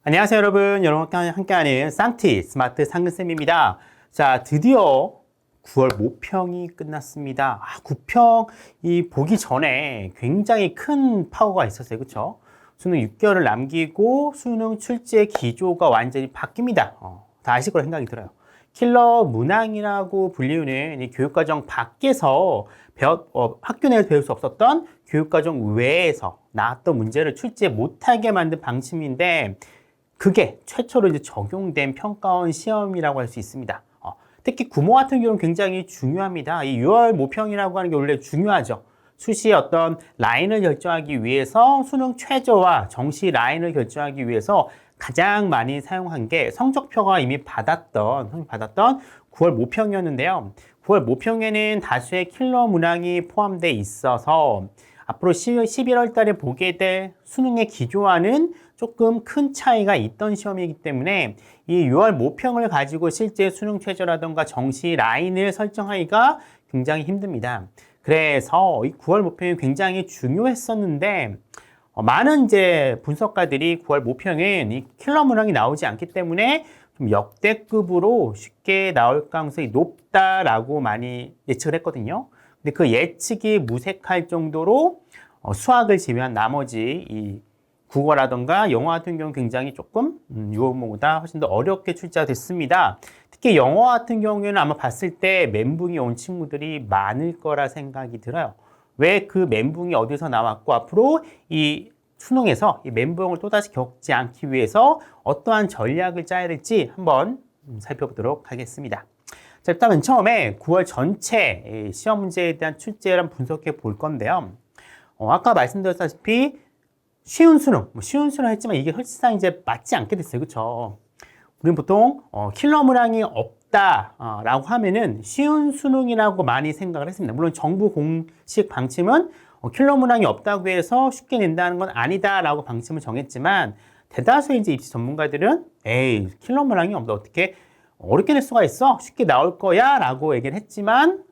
안녕하세요, 여러분. 여러분과 함께하는 쌍티 스마트 상근쌤입니다. 자, 드디어 9월 모평이 끝났습니다. 9평이 보기 전에 굉장히 큰 파워가 있었어요. 그쵸? 수능 6개월을 남기고 수능 출제 기조가 완전히 바뀝니다. 다 아실 거라 생각이 들어요. 킬러 문항이라고 불리우는 이 교육과정 밖에서 학교 내에서 배울 수 없었던 교육과정 외에서 나왔던 문제를 출제 못하게 만든 방침인데, 그게 최초로 이제 적용된 평가원 시험이라고 할 수 있습니다. 특히 구모 같은 경우는 굉장히 중요합니다. 이 6월 모평이라고 하는 게 원래 중요하죠. 수시의 어떤 라인을 결정하기 위해서 수능 최저와 정시 라인을 결정하기 위해서 가장 많이 사용한 게 성적표가 이미 받았던 9월 모평이었는데요. 9월 모평에는 다수의 킬러 문항이 포함되어 있어서 앞으로 11월 달에 보게 될 수능의 기조와는 조금 큰 차이가 있던 시험이기 때문에 이 6월 모평을 가지고 실제 수능 최저라던가 정시 라인을 설정하기가 굉장히 힘듭니다. 그래서 이 9월 모평이 굉장히 중요했었는데, 많은 이제 분석가들이 9월 모평은 이 킬러 문항이 나오지 않기 때문에 좀 역대급으로 쉽게 나올 가능성이 높다라고 많이 예측을 했거든요. 근데 그 예측이 무색할 정도로 수학을 제외한 나머지 이 국어라던가 영어 같은 경우는 굉장히 조금 6월모보다 훨씬 더 어렵게 출제가 됐습니다. 특히 영어 같은 경우에는 아마 봤을 때 멘붕이 온 친구들이 많을 거라 생각이 들어요. 왜 그 멘붕이 어디서 나왔고 앞으로 이 수능에서 이 멘붕을 또다시 겪지 않기 위해서 어떠한 전략을 짜야 될지 한번 살펴보도록 하겠습니다. 자, 일단 맨 처음에 9월 전체 시험 문제에 대한 출제를 한번 분석해 볼 건데요. 아까 말씀드렸다시피 쉬운 수능 했지만 이게 사실상 이제 맞지 않게 됐어요. 그쵸? 우리는 보통 킬러 문항이 없다라고 하면은 쉬운 수능이라고 많이 생각을 했습니다. 물론 정부 공식 방침은 킬러 문항이 없다고 해서 쉽게 낸다는 건 아니다라고 방침을 정했지만, 대다수의 이제 입시 전문가들은 에이, 킬러 문항이 없다, 어떻게 어렵게 낼 수가 있어? 쉽게 나올 거야 라고 얘기를 했지만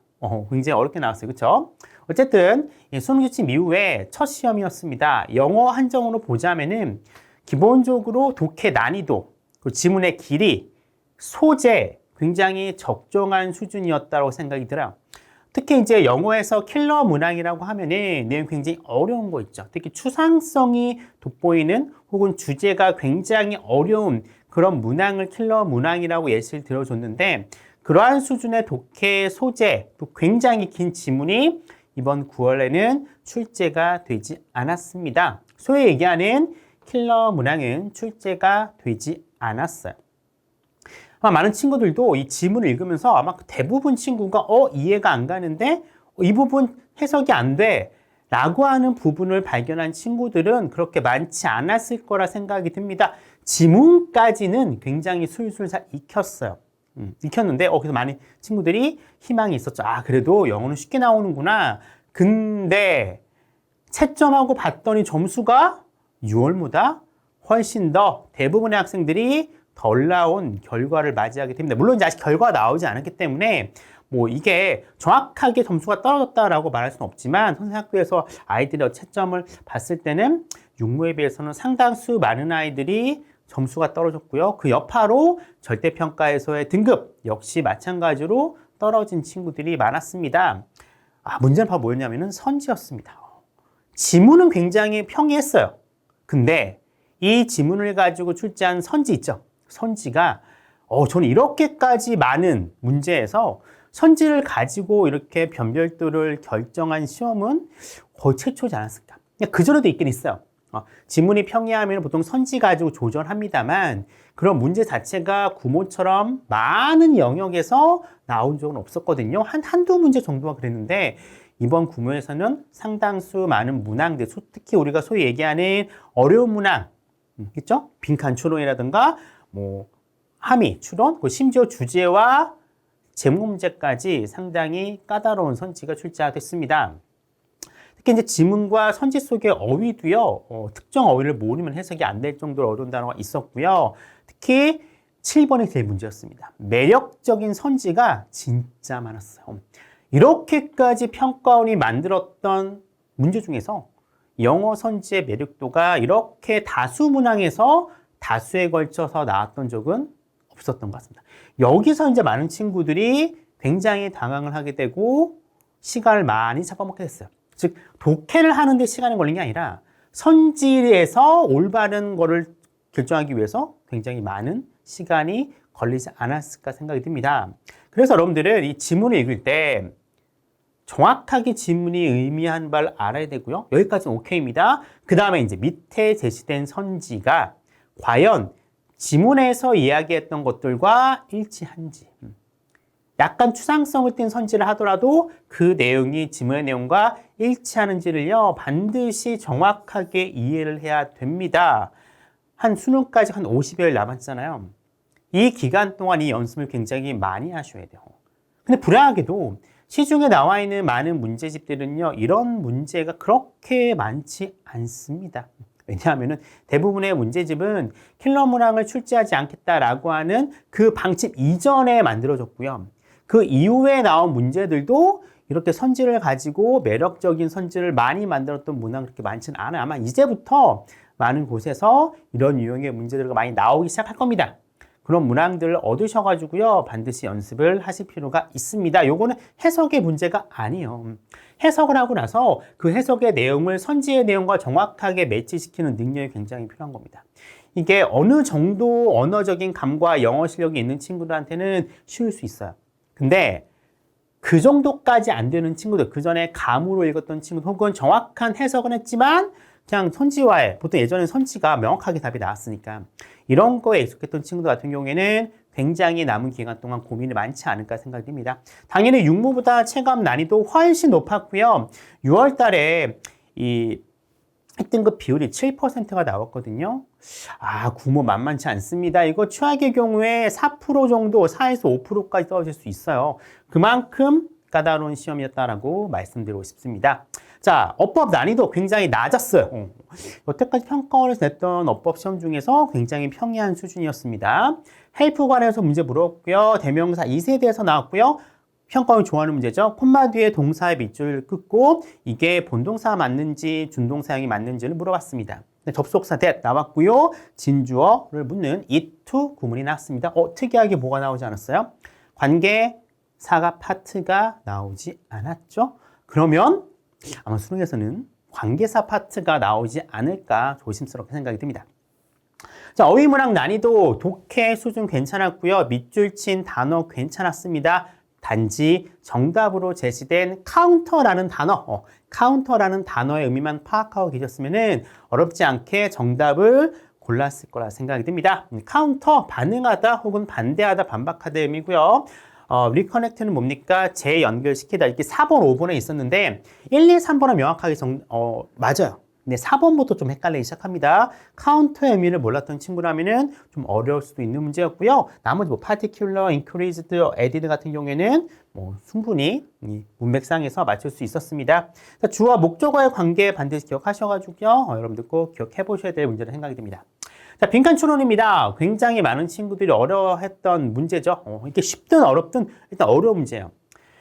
굉장히 어렵게 나왔어요. 그쵸? 어쨌든 수능 지침 이후에 첫 시험이었습니다. 영어 한정으로 보자면은 기본적으로 독해 난이도, 지문의 길이, 소재 굉장히 적정한 수준이었다고 생각이 들어요. 특히 이제 영어에서 킬러 문항이라고 하면은 내용 굉장히 어려운 거 있죠. 특히 추상성이 돋보이는 혹은 주제가 굉장히 어려운 그런 문항을 킬러 문항이라고 예시를 들어줬는데, 그러한 수준의 독해 소재, 또 굉장히 긴 지문이 이번 9월에는 출제가 되지 않았습니다. 소위 얘기하는 킬러 문항은 출제가 되지 않았어요. 아마 많은 친구들도 이 지문을 읽으면서 아마 대부분 친구가 이해가 안 가는데 이 부분 해석이 안 돼 라고 하는 부분을 발견한 친구들은 그렇게 많지 않았을 거라 생각이 듭니다. 지문까지는 굉장히 술술 익혔어요. 익혔는데 그래서 많은 친구들이 희망이 있었죠. 그래도 영어는 쉽게 나오는구나. 근데 채점하고 봤더니 점수가 6월보다 훨씬 더 대부분의 학생들이 덜 나온 결과를 맞이하게 됩니다. 물론 이제 아직 결과가 나오지 않았기 때문에 이게 정확하게 점수가 떨어졌다라고 말할 수는 없지만, 선생학교에서 아이들의 채점을 봤을 때는 육모에 비해서는 상당수 많은 아이들이 점수가 떨어졌고요. 그 여파로 절대평가에서의 등급 역시 마찬가지로 떨어진 친구들이 많았습니다. 문제는 바로 뭐였냐면은 선지였습니다. 지문은 굉장히 평이했어요. 근데 이 지문을 가지고 출제한 선지 있죠. 선지가 저는 이렇게까지 많은 문제에서 선지를 가지고 이렇게 변별도를 결정한 시험은 거의 최초지 않았을까. 그전에도 있긴 있어요. 지문이 평이하면 보통 선지 가지고 조절합니다만, 그런 문제 자체가 구모처럼 많은 영역에서 나온 적은 없었거든요. 한두 문제 정도가 그랬는데, 이번 구모에서는 상당수 많은 문항들, 특히 우리가 소위 얘기하는 어려운 문항, 있죠? 빈칸 추론이라든가 함의 추론, 심지어 주제와 제목 문제까지 상당히 까다로운 선지가 출제가 됐습니다. 특히 이제 지문과 선지 속의 어휘도요, 특정 어휘를 모르면 해석이 안 될 정도로 어려운 단어가 있었고요. 특히 7번이 제일 문제였습니다. 매력적인 선지가 진짜 많았어요. 이렇게까지 평가원이 만들었던 문제 중에서 영어 선지의 매력도가 이렇게 다수 문항에서 다수에 걸쳐서 나왔던 적은 없었던 것 같습니다. 여기서 이제 많은 친구들이 굉장히 당황을 하게 되고 시간을 많이 잡아먹게 됐어요. 즉, 독해를 하는데 시간이 걸린 게 아니라 선지에서 올바른 거를 결정하기 위해서 굉장히 많은 시간이 걸리지 않았을까 생각이 듭니다. 그래서 여러분들은 이 지문을 읽을 때 정확하게 지문이 의미하는 바를 알아야 되고요. 여기까지는 오케이입니다. 그 다음에 이제 밑에 제시된 선지가 과연 지문에서 이야기했던 것들과 일치한지. 약간 추상성을 띈 선지를 하더라도 그 내용이 지문의 내용과 일치하는지를요, 반드시 정확하게 이해를 해야 됩니다. 한 수능까지 한 50여일 남았잖아요. 이 기간 동안 이 연습을 굉장히 많이 하셔야 돼요. 근데 불행하게도 시중에 나와 있는 많은 문제집들은요, 이런 문제가 그렇게 많지 않습니다. 왜냐하면 대부분의 문제집은 킬러 문항을 출제하지 않겠다라고 하는 그 방침 이전에 만들어졌고요. 그 이후에 나온 문제들도 이렇게 선지를 가지고 매력적인 선지를 많이 만들었던 문항 그렇게 많지는 않아요. 아마 이제부터 많은 곳에서 이런 유형의 문제들이 많이 나오기 시작할 겁니다. 그런 문항들을 얻으셔가지고요, 반드시 연습을 하실 필요가 있습니다. 요거는 해석의 문제가 아니에요. 해석을 하고 나서 그 해석의 내용을 선지의 내용과 정확하게 매치시키는 능력이 굉장히 필요한 겁니다. 이게 어느 정도 언어적인 감과 영어 실력이 있는 친구들한테는 쉬울 수 있어요. 근데 그 정도까지 안 되는 친구들, 그 전에 감으로 읽었던 친구들, 혹은 정확한 해석은 했지만 그냥 선지와의, 보통 예전에 선지가 명확하게 답이 나왔으니까 이런 거에 익숙했던 친구들 같은 경우에는 굉장히 남은 기간 동안 고민이 많지 않을까 생각이 듭니다. 당연히 육모보다 체감 난이도 훨씬 높았고요. 6월 달에 이 1등급 비율이 7%가 나왔거든요. 구모 만만치 않습니다. 이거 최악의 경우에 4% 정도, 4에서 5%까지 떨어질 수 있어요. 그만큼 까다로운 시험이었다라고 말씀드리고 싶습니다. 자, 어법 난이도 굉장히 낮았어요. 여태까지 평가원에서 냈던 어법 시험 중에서 굉장히 평이한 수준이었습니다. 헬프 관해서 문제 물었고요. 대명사 2세대에서 나왔고요. 평가원이 좋아하는 문제죠. 콤마 뒤에 동사의 밑줄을 긋고 이게 본동사 맞는지 준동사형이 맞는지를 물어봤습니다. 접속사 that 나왔고요. 진주어를 묻는 it to 구문이 나왔습니다. 특이하게 뭐가 나오지 않았어요? 관계사가 파트가 나오지 않았죠? 그러면 아마 수능에서는 관계사 파트가 나오지 않을까 조심스럽게 생각이 듭니다. 자, 어휘문학 난이도 독해 수준 괜찮았고요. 밑줄 친 단어 괜찮았습니다. 단지 정답으로 제시된 카운터라는 단어, 카운터라는 단어의 의미만 파악하고 계셨으면 어렵지 않게 정답을 골랐을 거라 생각이 듭니다. 카운터, 반응하다 혹은 반대하다, 반박하다 의미고요. 리커넥트는 뭡니까? 재연결시키다. 이렇게 4번, 5번에 있었는데 1, 2, 3번은 명확하게 맞아요. 근데 4번부터 좀 헷갈리기 시작합니다. 카운터의 의미를 몰랐던 친구라면은 좀 어려울 수도 있는 문제였고요. 나머지 particular, increased, added 같은 경우에는 충분히 이 문맥상에서 맞출 수 있었습니다. 자, 주어 목적어의 관계 반드시 기억하셔가지고요. 여러분들 꼭 기억해 보셔야 될 문제라 생각이 듭니다. 자, 빈칸 추론입니다. 굉장히 많은 친구들이 어려워했던 문제죠. 이게 쉽든 어렵든 일단 어려운 문제예요.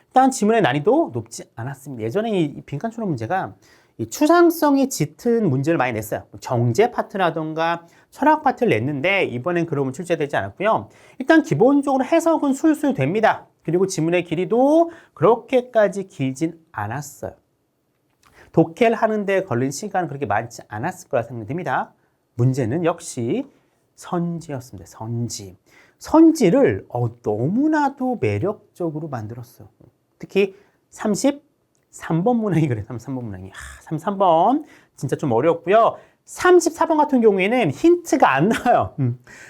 일단 지문의 난이도 높지 않았습니다. 예전에 이 빈칸 추론 문제가 이 추상성이 짙은 문제를 많이 냈어요. 정제 파트라던가 철학 파트를 냈는데 이번엔 그러면 출제되지 않았고요. 일단 기본적으로 해석은 술술 됩니다. 그리고 지문의 길이도 그렇게까지 길진 않았어요. 독해를 하는데 걸린 시간은 그렇게 많지 않았을 거라 생각됩니다. 문제는 역시 선지였습니다. 선지. 선지를 너무나도 매력적으로 만들었어요. 특히 33번 문항이 그래요. 33번 문항이. 33번 진짜 좀 어렵고요. 34번 같은 경우에는 힌트가 안 나와요.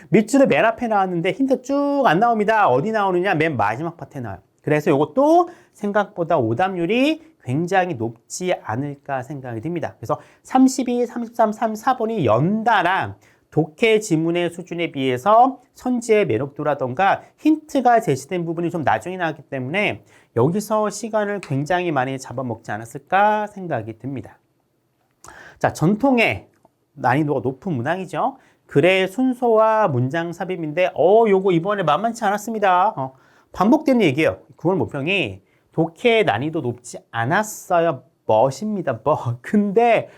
밑줄에 맨 앞에 나왔는데 힌트 쭉 안 나옵니다. 어디 나오느냐? 맨 마지막 파트에 나와요. 그래서 이것도 생각보다 오답률이 굉장히 높지 않을까 생각이 듭니다. 그래서 32, 33, 34번이 연달아 독해 지문의 수준에 비해서 선지의 매력도라던가 힌트가 제시된 부분이 좀 나중에 나왔기 때문에 여기서 시간을 굉장히 많이 잡아먹지 않았을까 생각이 듭니다. 자, 전통의 난이도가 높은 문항이죠. 글의 순서와 문장 삽입인데 요거 이번에 만만치 않았습니다. 반복된 얘기예요. 9월 모평이 독해 난이도 높지 않았어요. 멋입니다. 근데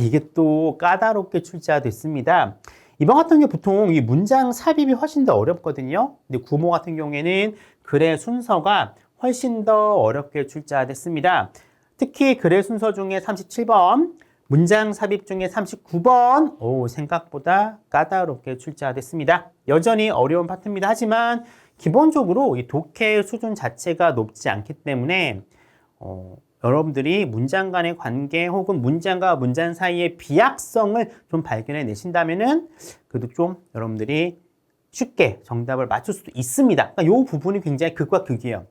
이게 또 까다롭게 출제가 됐습니다. 이번 같은 경우 보통 이 문장 삽입이 훨씬 더 어렵거든요. 근데 구모 같은 경우에는 글의 순서가 훨씬 더 어렵게 출제됐습니다. 특히 글의 순서 중에 37번, 문장 삽입 중에 39번, 생각보다 까다롭게 출제됐습니다. 여전히 어려운 파트입니다. 하지만 기본적으로 이 독해 수준 자체가 높지 않기 때문에 여러분들이 문장 간의 관계 혹은 문장과 문장 사이의 비약성을 좀 발견해 내신다면은 그래도 좀 여러분들이 쉽게 정답을 맞출 수도 있습니다. 그러니까 이 부분이 굉장히 극과 극이에요.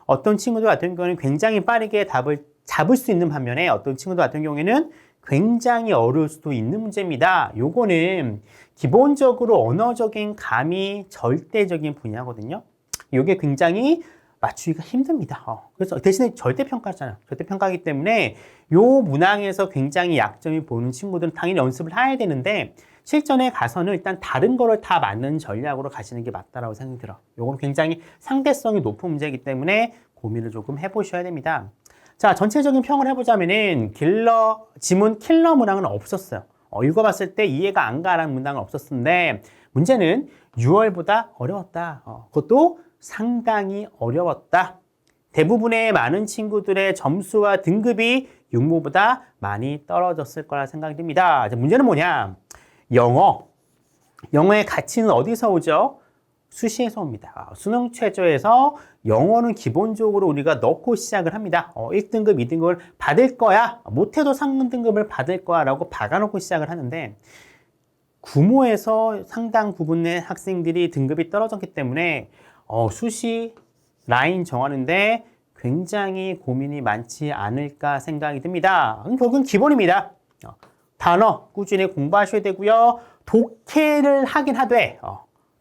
어떤 친구들 같은 경우는 굉장히 빠르게 답을 잡을 수 있는 반면에 어떤 친구들 같은 경우에는 굉장히 어려울 수도 있는 문제입니다. 요거는 기본적으로 언어적인 감이 절대적인 분야거든요. 이게 굉장히 맞추기가 힘듭니다. 그래서 대신에 절대평가잖아요. 절대평가이기 때문에 요 문항에서 굉장히 약점이 보이는 친구들은 당연히 연습을 해야 되는데 실전에 가서는 일단 다른 거를 다 맞는 전략으로 가시는 게 맞다라고 생각이 들어요. 요건 굉장히 상대성이 높은 문제이기 때문에 고민을 조금 해보셔야 됩니다. 자, 전체적인 평을 해보자면은 지문 킬러 문항은 없었어요. 읽어봤을 때 이해가 안 가라는 문항은 없었는데 문제는 6월보다 어려웠다. 그것도 상당히 어려웠다. 대부분의 많은 친구들의 점수와 등급이 육모보다 많이 떨어졌을 거라 생각이 듭니다. 문제는 뭐냐? 영어의 가치는 어디서 오죠? 수시에서 옵니다. 수능 최저에서 영어는 기본적으로 우리가 넣고 시작을 합니다. 1등급, 2등급을 받을 거야. 못해도 상등급을 받을 거야 라고 박아놓고 시작을 하는데 구모에서 상당 부분의 학생들이 등급이 떨어졌기 때문에 수시 라인 정하는데 굉장히 고민이 많지 않을까 생각이 듭니다. 결국은 기본입니다. 단어 꾸준히 공부하셔야 되고요. 독해를 하긴 하되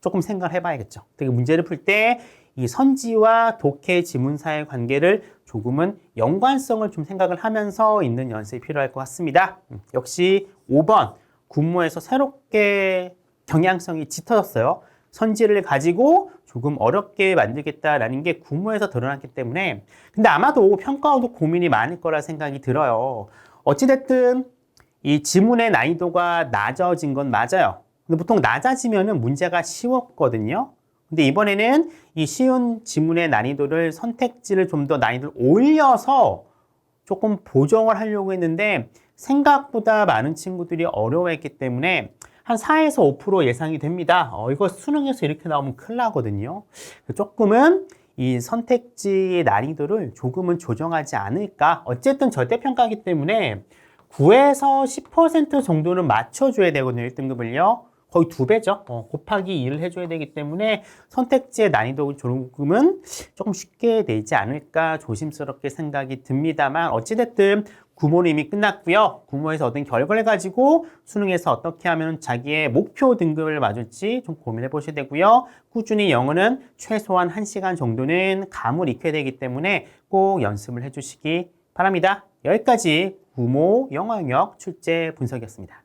조금 생각을 해봐야겠죠. 되게 문제를 풀 때 이 선지와 독해 지문사의 관계를 조금은 연관성을 좀 생각을 하면서 있는 연습이 필요할 것 같습니다. 역시 5번 군무에서 새롭게 경향성이 짙어졌어요. 선지를 가지고 조금 어렵게 만들겠다라는 게 군무에서 드러났기 때문에 근데 아마도 평가원도 고민이 많을 거라 생각이 들어요. 어찌됐든 이 지문의 난이도가 낮아진 건 맞아요. 근데 보통 낮아지면은 문제가 쉬웠거든요. 근데 이번에는 이 쉬운 지문의 난이도를 선택지를 좀 더 난이도를 올려서 조금 보정을 하려고 했는데 생각보다 많은 친구들이 어려워했기 때문에 한 4에서 5% 예상이 됩니다. 이거 수능에서 이렇게 나오면 큰일 나거든요. 조금은 이 선택지의 난이도를 조금은 조정하지 않을까. 어쨌든 절대평가이기 때문에 9에서 10% 정도는 맞춰줘야 되거든요. 1등급을요. 거의 2배죠. 곱하기 2를 해줘야 되기 때문에 선택지의 난이도 조금은 조금 쉽게 되지 않을까 조심스럽게 생각이 듭니다만 어찌됐든 구모는 이미 끝났고요. 구모에서 얻은 결과를 가지고 수능에서 어떻게 하면 자기의 목표 등급을 맞을지 좀 고민해 보셔야 되고요. 꾸준히 영어는 최소한 1시간 정도는 감을 익혀야 되기 때문에 꼭 연습을 해주시기 바랍니다. 여기까지 구모 영어 영역 출제 분석이었습니다.